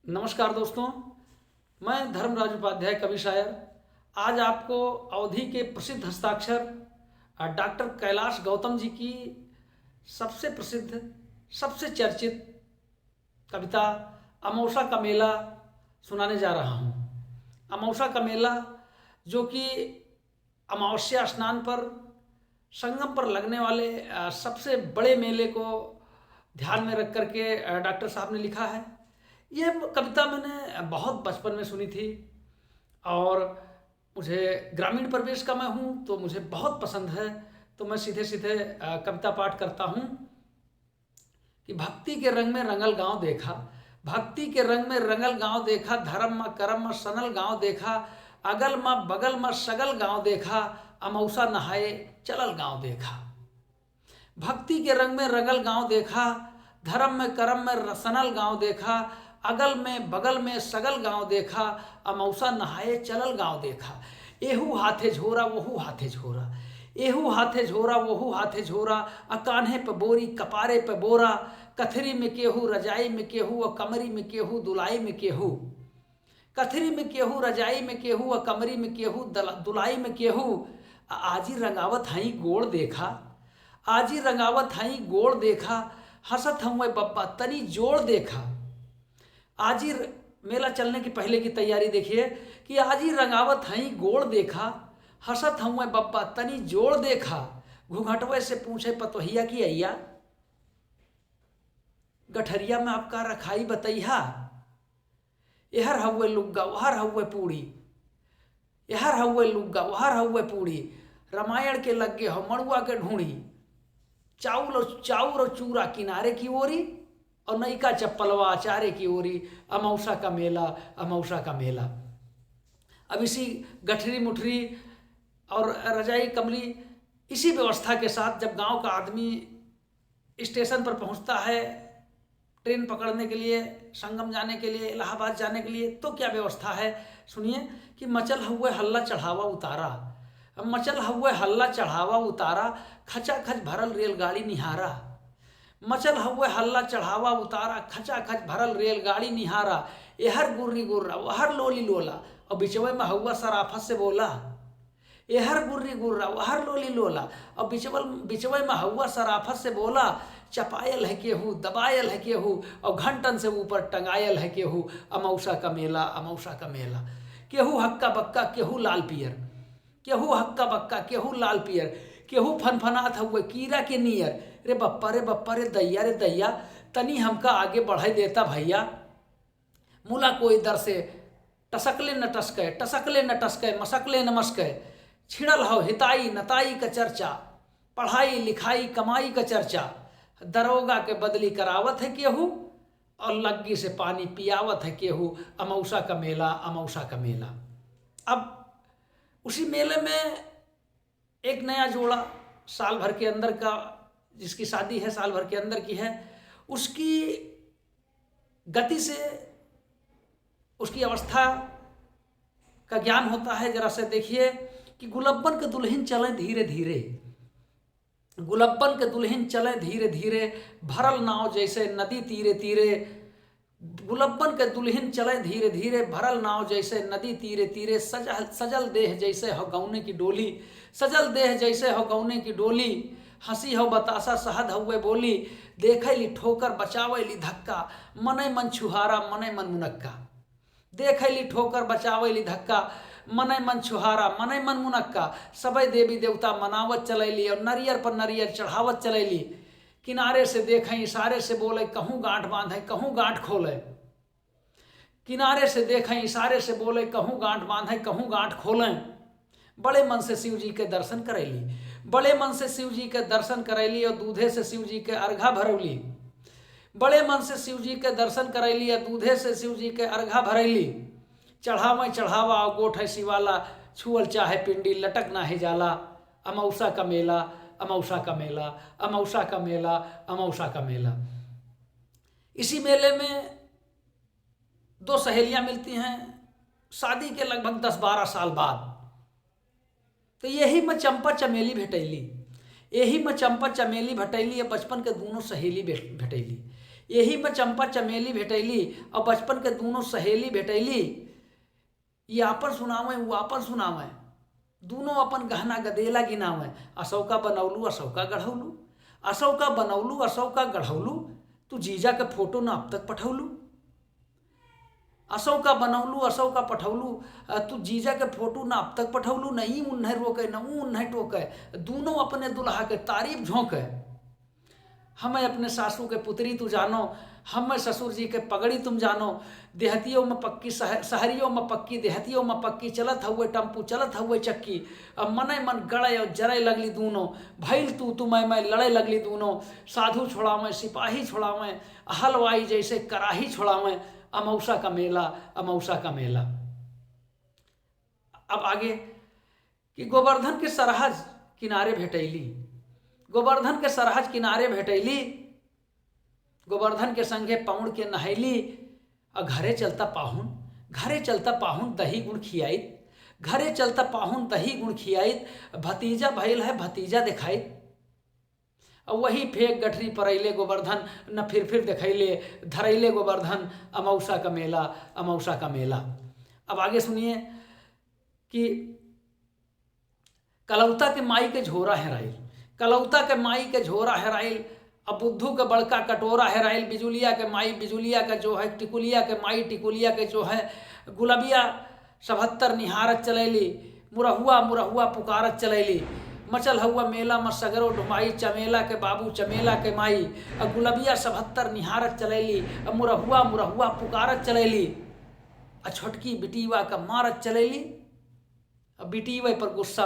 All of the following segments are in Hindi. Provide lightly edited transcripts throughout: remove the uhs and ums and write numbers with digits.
नमस्कार दोस्तों, मैं धर्मराज उपाध्याय कवि शायर आज आपको अवधी के प्रसिद्ध हस्ताक्षर डॉक्टर कैलाश गौतम जी की सबसे प्रसिद्ध, सबसे चर्चित कविता अमावस्या का मेला सुनाने जा रहा हूँ। अमावस्या का मेला जो कि अमावस्या स्नान पर संगम पर लगने वाले सबसे बड़े मेले को ध्यान में रख करके डॉक्टर साहब ने लिखा है। ये कविता मैंने बहुत बचपन में सुनी थी और मुझे ग्रामीण परिवेश का मैं हूँ तो मुझे बहुत पसंद है। तो मैं सीधे सीधे कविता पाठ करता हूँ कि भक्ति के रंग में रंगल गांव देखा, भक्ति के रंग में रंगल गांव देखा, धर्म में करम में सनल गांव देखा, अगल में बगल में सगल गांव देखा, अमावस्या नहाए चलल गांव देखा। भक्ति के रंग में रंगल गांव देखा, धर्म में करम में सनल गांव देखा, अगल में बगल में सगल गांव देखा, अमावस्या नहाए चलल गांव देखा। एहू हाथे झोरा वहू हाथे झोरा, एहू हाथे झोरा वहू हाथे झोरा, अकान्हे पे बोरी कपारे पे बोरा, कथरी में केहू रजाई में केहू और कमरी में केहू दुलाई में केहू, कथरी में केहू रजाई में केहू और कमरी में केहू दुलाई में केहू। आजी रंगावत हई गोड़ देखा, आजी रंगावत हई गोड़ देखा, हंसत हम बब्बा तनी जोड़ देखा। आजी मेला चलने की पहले की तैयारी देखिए कि आजी रंगावत हई गोड़ देखा, हंसत हम बब्बा तनी जोड़ देखा, घूंघटवे से पूछे पतोहिया की अय्या, गठरिया में आपका रखाई बतैहा, यहर हवे लुग्गा वहर हवे पूड़ी, यहर हवे लुग्गा वहर हवे पूड़ी, रामायण के लगे हो मड़ुआ के ढूंढी, चाउर और चूरा किनारे की ओरी और नईका चप्पलवा चारे की ओरी, अमावस्या का मेला अमावस्या का मेला। अब इसी गठरी मुठरी और रजाई कमली इसी व्यवस्था के साथ जब गांव का आदमी स्टेशन पर पहुंचता है ट्रेन पकड़ने के लिए, संगम जाने के लिए, इलाहाबाद जाने के लिए, तो क्या व्यवस्था है सुनिए कि मचल हुए हल्ला चढ़ावा उतारा, मचल हुए हल्ला चढ़ावा उतारा, खचाखच भरल रेलगाड़ी निहारा, मचल हुए हल्ला चढ़ावा उतारा, खचाखच भरल रेलगाड़ी निहारा, एहर गुर्री गुर्रा वहर लोली लोला, और बिचवे में हुआ सराफत से बोला, एहर गुर्री गुर्रा वहर लोली लोला, और बिचवे में हुआ सराफत से बोला, चपायल है केहू दबायल है केहू और घंटन से ऊपर टंगायल है केहू, अमावस्या का मेला अमावस्या का मेला। केहू हक्का बक्का केहू लाल पियर, केहू हक्का बक्का केहू लाल पियर, केहू फनफनात हुए कीड़ा के नियर, रे बप्पा रे दैया तनी हमका आगे बढ़ाई देता भैया, मुला कोई दर से टसकले न टसके मसकले न मस्के, छिड़ल हो हिताई नताई का चर्चा, पढ़ाई लिखाई कमाई का चर्चा, दरोगा के बदली करावत है केहू और लग्गी से पानी पियावत है केहू, अमावस्या का मेला अमावस्या का मेला। अब उसी मेले में एक नया जोड़ा साल भर के अंदर का, जिसकी शादी है साल भर के अंदर की है, उसकी गति से उसकी अवस्था का ज्ञान होता है। जरा से देखिए कि गुलब्बन के दुल्हन चले धीरे धीरे, गुलब्बन के दुल्हन चले धीरे धीरे, भरल नाव जैसे नदी तीरे तीरे, गुलब्बन के दुल्हन चले धीरे धीरे, भरल नाव जैसे नदी तीरे तीरे, सजल देह जैसे हो गौने की डोली, सजल देह जैसे हो गौने की डोली, हंसी हो बतासा सहद हुए बोली, देखे ली ठोकर बचावे ली धक्का, मने मन छुहारा मने मन मुनक्का, देखे ली ठोकर बचावे ली धक्का, मने मन छुहारा मने मन मुनक्का, सबे देवी देवता मनावत चलैली और नरियर पर नरियर चढ़ावत चलैली, किनारे से देखें इशारे से बोले कहूँ गांठ बांधे कहूँ गांठ खोले, किनारे से देखें इशारे से बोले कहूँ गांठ बांधे कहूँ गांठ खोलें, बड़े मन से शिव जी के दर्शन करैली, बड़े मन से शिव जी के दर्शन करैली और दूधे से शिव जी के अर्घा भरौली, बड़े मन से शिव जी के दर्शन करैली और दूधे से शिव जी के अर्घा भरैली, चढ़ावे चढ़ावा और गोठ है शिवाला, छुअल चाहे पिंडी लटक ना ही जाला, अमावस्या का मेला अमावस्या का मेला अमावस्या का मेला अमावस्या का मेला। इसी मेले में दो सहेलियां मिलती हैं शादी के लगभग 10-12 साल बाद। तो यही में चंपा चमेली भेटैली, यही में चंपा चमेली भेटैली, बचपन के दोनों सहेली भेटैली। यही में चंपा चमेली भेटैली और बचपन के दोनों सहेली भेटैली। ये आपन सुनावे वो आपन सुनावे, दोनों अपन गहना गदेला गिनावे। असौका बनौलू असौका गढ़ौलू, असौका बनौलू असौका गढ़ौलू, तू जीजा के फोटो ना अब तक पठौलू। असौका बनौलू असौका पठौलू, तू जीजा के फोटो ना अब तक पठौलू। नहीं उन्हें रोके न उन्हें टोके, दोनों अपने दुल्हा के तारीफ झोंके। हमें अपने सासू के पुत्री तू जानो, हमें ससुर जी के पगड़ी तुम जानो। देहतियों में पक्की शहरियों में पक्की, देहतियों में पक्की, चलत हुए टम्पू चलत हुए चक्की। अब मने मन गड़े और जरे लगली दूनों, भैल तू मैं लड़े लगली दूनों। साधु छोड़ावें सिपाही छोड़ावें, हलवाई जैसे कराही छोड़ावें। अमौसा का मेला अमौसा का मेला। अब आगे कि गोवर्धन के सरहज किनारे भेटैली, गोवर्धन के सरहज किनारे भेटैली, गोवर्धन के संगे पौड़ के नहैली। और घरे चलता पाहुन, घरे चलता पाहुन दही गुड़ खियाइत, घरे चलता पाहुन दही गुड़ खियाइत। भतीजा भइल है भतीजा दिखाइत। और वही फेंक गठरी परैले गोवर्धन, न फिर दिखैले धरैले गोवर्धन। अमौसा का मेला अमौसा का मेला। अब आगे सुनिए कि कलौता के माई के झोरा हेराइल, कलौता के माई के झोरा हेराइल। अब बुद्धू के बड़का कटोरा हेराइल, बिजुलिया के माई बिजुलिया का जो है, टिकुलिया के माई टिकुलिया के जो है। गुलबिया 77 निहारत चलैली, मुरहुआ मुरहुआ पुकारत चलैली। मचल हुआ मेला में सगरो ढुमाई, चमेला के बाबू चमेला के माई। अब गुलबिया 77 निहारत चलैली, अब मुरहुआ मुरहुआ पुकारत चलैली। छोटकी बिटीवा का मारत चलैली, अब बिटीवे पर गुस्सा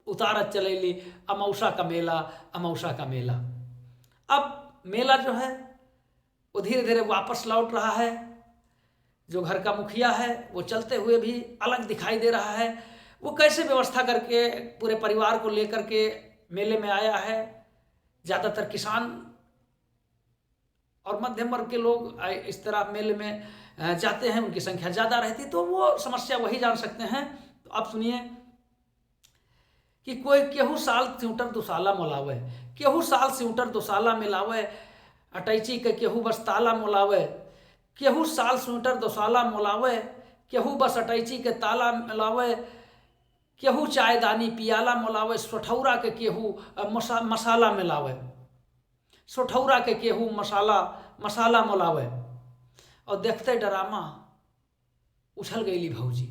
उतारत चलैली। अमौसा का मेला अमौसा का मेला। अब मेला जो है वो धीरे धीरे वापस लौट रहा है। जो घर का मुखिया है वो चलते हुए भी अलग दिखाई दे रहा है। वो कैसे व्यवस्था करके पूरे परिवार को लेकर के मेले में आया है। ज़्यादातर किसान और मध्यम वर्ग के लोग इस तरह मेले में जाते हैं, उनकी संख्या ज़्यादा रहती, तो वो समस्या वही जान सकते हैं। तो आप सुनिए कि कोई केहू साल स्यूटर दुसाला मोलावे, केहू साल स्यूटर दुसाला मिलावे। अटैची के केहू बस ताला मोलावे, केहू साल स्यूटर दुसाला मोलावे। केहू बस अटैची के ताला मिलावे, केहू चायदानी पियाला मोलावे। सोठौरा के केहू मसाला मिलावे, सोठौरा के केहू मसाला मोलावे। और देखते डरामा उछल गईली भौजी,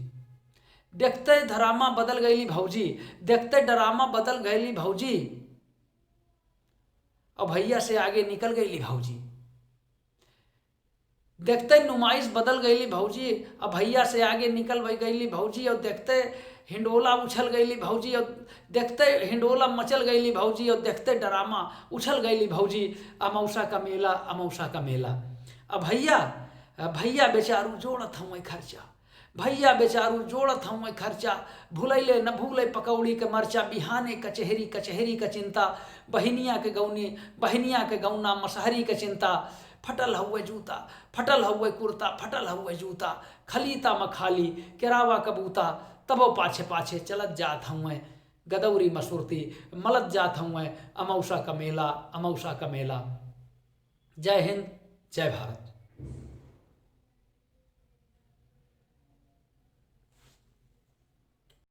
देखते डरामा बदल गईली भौजी, देखते डरामा बदल गईली भौजी। और भैया से आगे निकल गईली भौजी, देखते नुमाइश बदल गईली भौजी। और भैया से आगे निकल गईली भौजी। और देखते हिंडोला उछल गईली भौजी, और देखते हिंडोला मचल गईली भौजी। और देखते डरामा उछल गईली भौजी। अमौसा का मेला अमौसा का मेला। अब भैया बेचारू जोड़त हूँ खर्चा, भैया बेचारू जोड़त हूँ खर्चा। भूलैले न भूले पकौड़ी के मरचा, बिहाने कचहरी कचहरी का चिंता। बहिनिया के गौना मसहरी के चिंता। फटल हुए जूता फटल हुए कुर्ता, फटल हुए जूता। खलीता मखाली केरावा कबूता, तबो पाछे पाछे चलत जात हूँ गदौरी मसूरती, मलत जात हूँ अमौसा का मेला अमौसा का मेला। जय हिंद जय भारत।